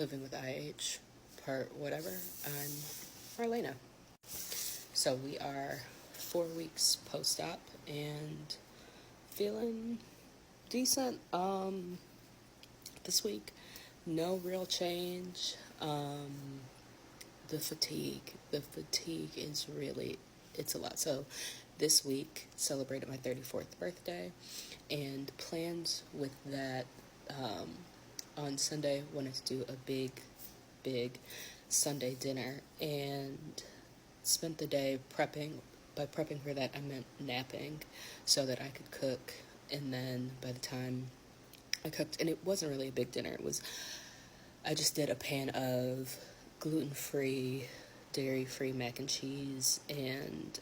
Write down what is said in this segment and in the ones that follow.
Living with IH, part whatever. I'm Marlena. So we are 4 weeks post-op and feeling decent. This week, no real change. The fatigue is really, it's a lot. So this week celebrated my 34th birthday, and plans with that, on Sunday wanted to do a big Sunday dinner and spent the day prepping. By prepping for that, I meant napping so that I could cook. And then by the time I cooked, and it wasn't really a big dinner, I just did a pan of gluten-free, dairy-free mac and cheese and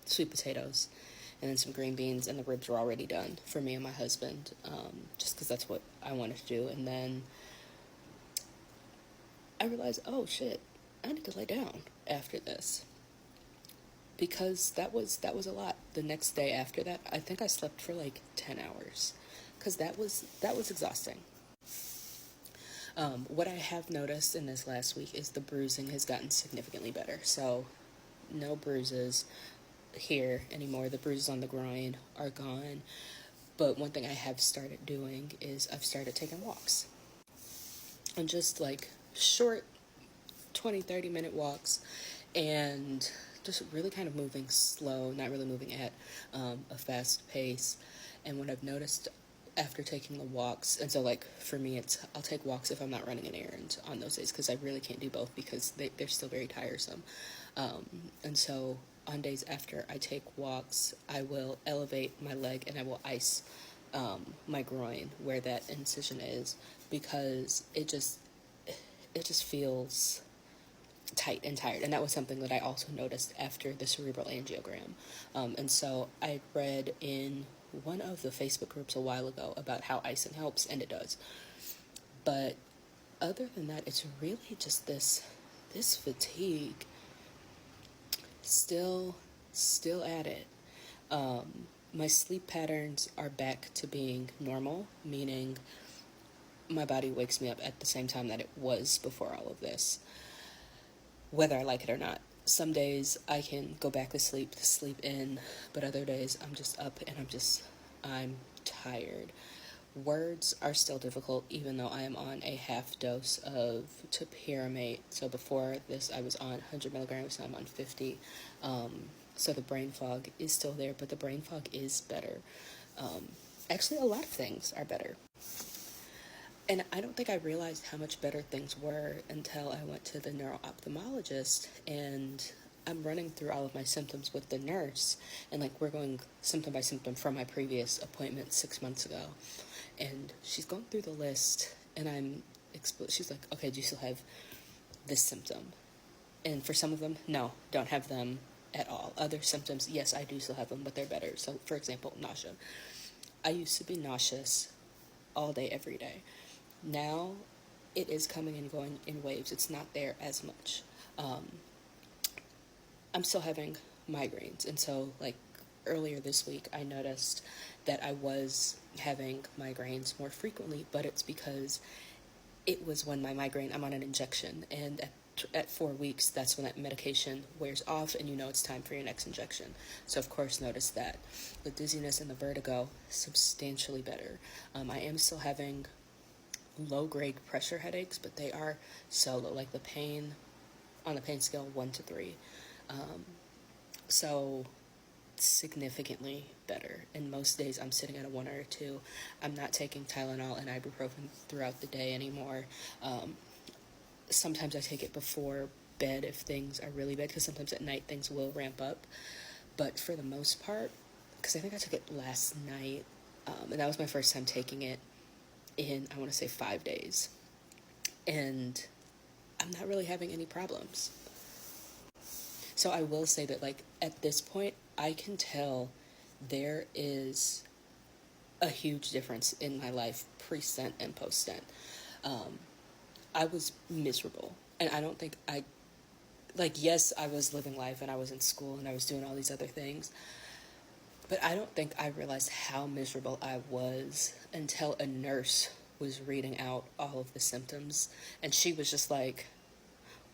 sweet potatoes, and then some green beans, and the ribs were already done for me and my husband, just because that's what I wanted to do. And then I realized, oh shit, I need to lay down after this, because that was a lot. The next day after that, I think I slept for like 10 hours, because that was exhausting. What I have noticed in this last week is the bruising has gotten significantly better. So no bruises here anymore. The bruises on the groin are gone. But one thing I have started doing is I've started taking walks. And just like short 20-30 minute walks, and just really kind of moving slow, not really moving at a fast pace. And what I've noticed after taking the walks, and so like for me, I'll take walks if I'm not running an errand on those days, because I really can't do both because they're still very tiresome. And so on days after I take walks, I will elevate my leg and I will ice my groin where that incision is, because it just feels tight and tired. And that was something that I also noticed after the cerebral angiogram. And so I read in one of the Facebook groups a while ago about how icing helps, and it does. But other than that, it's really just this fatigue. Still at it. My sleep patterns are back to being normal, meaning my body wakes me up at the same time that it was before all of this, whether I like it or not. Some days I can go back to sleep in, but other days I'm just up and I'm tired. Words are still difficult, even though I am on a half dose of topiramate. So before this I was on 100 milligrams, now I'm on 50. So the brain fog is still there, but the brain fog is better. Actually, a lot of things are better. And I don't think I realized how much better things were until I went to the neuro-ophthalmologist, and I'm running through all of my symptoms with the nurse, and like we're going symptom by symptom from my previous appointment 6 months ago. And she's going through the list, and she's like, okay, do you still have this symptom? And for some of them, no, don't have them at all. Other symptoms, yes, I do still have them, but they're better. So for example, nausea. I used to be nauseous all day, every day. Now it is coming and going in waves. It's not there as much. I'm still having migraines. And so like earlier this week, I noticed that I was having migraines more frequently, but it's because it was when my migraine, I'm on an injection, and at 4 weeks, that's when that medication wears off and it's time for your next injection. So of course notice that. The dizziness and the vertigo, substantially better. I am still having low-grade pressure headaches, but they are so low, like the pain, on the pain scale 1 to 3. So significantly better. And most days I'm sitting at a 1 or a 2. I'm not taking Tylenol and ibuprofen throughout the day anymore. Sometimes I take it before bed if things are really bad, because sometimes at night things will ramp up. But for the most part, because I think I took it last night, and that was my first time taking it in, I want to say 5 days. And I'm not really having any problems. So I will say that, like, at this point, I can tell there is a huge difference in my life pre-stent and post-stent. I was miserable, and I don't think yes, I was living life and I was in school and I was doing all these other things, but I don't think I realized how miserable I was until a nurse was reading out all of the symptoms, and she was just like,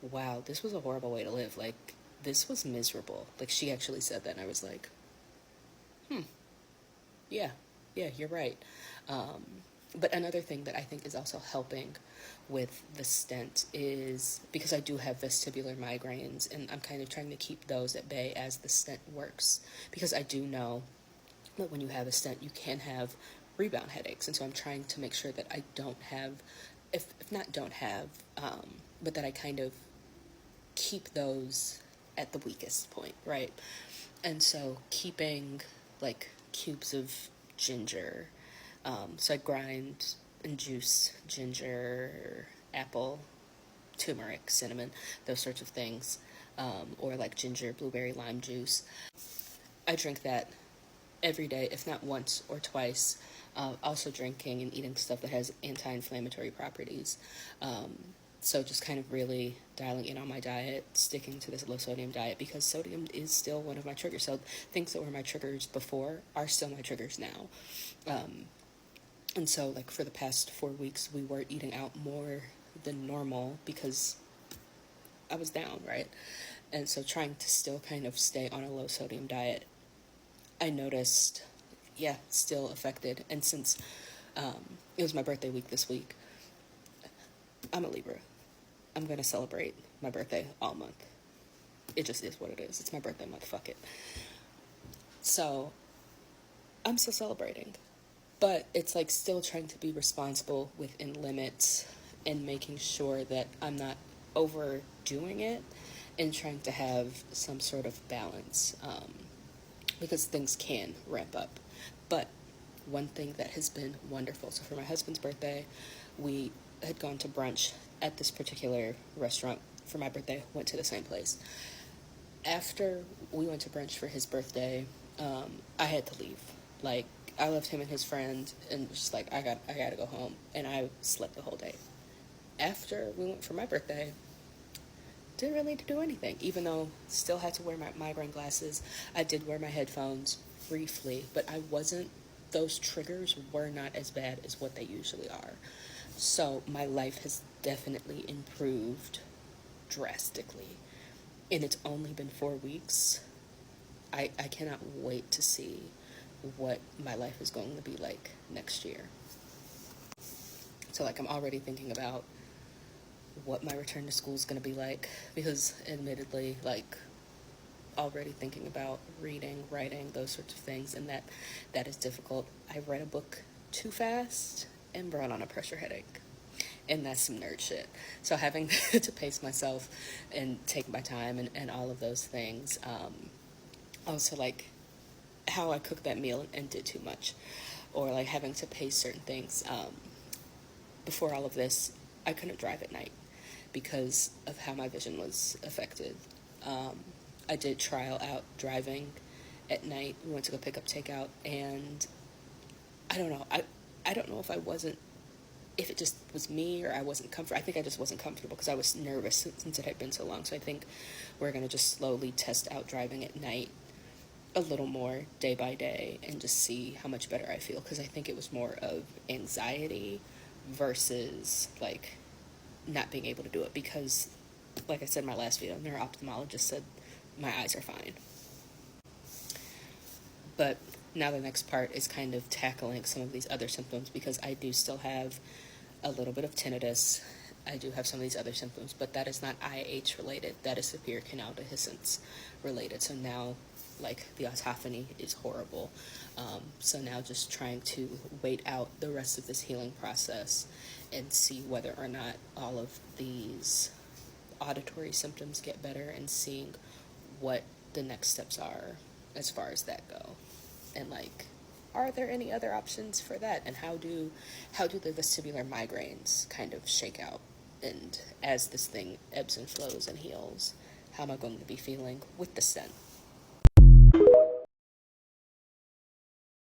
wow, this was a horrible way to live. Like, this was miserable. Like, she actually said that, and I was like, yeah, yeah, you're right. Um, but another thing that I think is also helping with the stent is because I do have vestibular migraines, and I'm kind of trying to keep those at bay as the stent works, because I do know that when you have a stent, you can have rebound headaches, and so I'm trying to make sure that I don't have, if not don't have, but that I kind of keep those at the weakest point, right? And so keeping like cubes of ginger, so I grind and juice ginger, apple, turmeric, cinnamon, those sorts of things, or like ginger, blueberry, lime juice. I drink that every day, if not once or twice. Also drinking and eating stuff that has anti-inflammatory properties. So just kind of really dialing in on my diet, sticking to this low sodium diet, because sodium is still one of my triggers. So things that were my triggers before are still my triggers now. And so like for the past 4 weeks, we were eating out more than normal because I was down, right? And so trying to still kind of stay on a low sodium diet, I noticed, yeah, still affected. And since it was my birthday week this week, I'm a Libra. I'm going to celebrate my birthday all month. It just is what it is. It's my birthday month. Fuck it. So I'm still celebrating. But it's like still trying to be responsible within limits and making sure that I'm not overdoing it and trying to have some sort of balance, because things can ramp up. But one thing that has been wonderful, so for my husband's birthday, we had gone to brunch at this particular restaurant. For my birthday, went to the same place. After we went to brunch for his birthday, I had to leave. Like, I left him and his friend, and just like, I gotta go home, and I slept the whole day. After we went for my birthday, didn't really need to do anything, even though still had to wear my migraine glasses. I did wear my headphones briefly, but those triggers were not as bad as what they usually are. So my life has definitely improved drastically. And it's only been 4 weeks. I cannot wait to see what my life is going to be like next year. So like I'm already thinking about what my return to school is going to be like, because admittedly, like, already thinking about reading, writing, those sorts of things, and that is difficult. I read a book too fast and brought on a pressure headache, and that's some nerd shit. So having to pace myself and take my time and all of those things. Also, like, how I cooked that meal and did too much, or like having to pace certain things. Before all of this, I couldn't drive at night because of how my vision was affected. I did trial out driving at night. We went to go pick up takeout, and I don't know. I don't know if it just was me or I wasn't comfortable. I think I just wasn't comfortable because I was nervous since it had been so long. So I think we're going to just slowly test out driving at night a little more day by day and just see how much better I feel, because I think it was more of anxiety versus like not being able to do it, because like I said in my last video, their ophthalmologist said my eyes are fine. But now the next part is kind of tackling some of these other symptoms, because I do still have a little bit of tinnitus. I do have some of these other symptoms, but that is not IH related. That is superior canal dehiscence related. So now, like, the autophony is horrible. So now just trying to wait out the rest of this healing process and see whether or not all of these auditory symptoms get better, and seeing what the next steps are as far as that go. And like, are there any other options for that? And how do the vestibular migraines kind of shake out? And as this thing ebbs and flows and heals, how am I going to be feeling with the scent?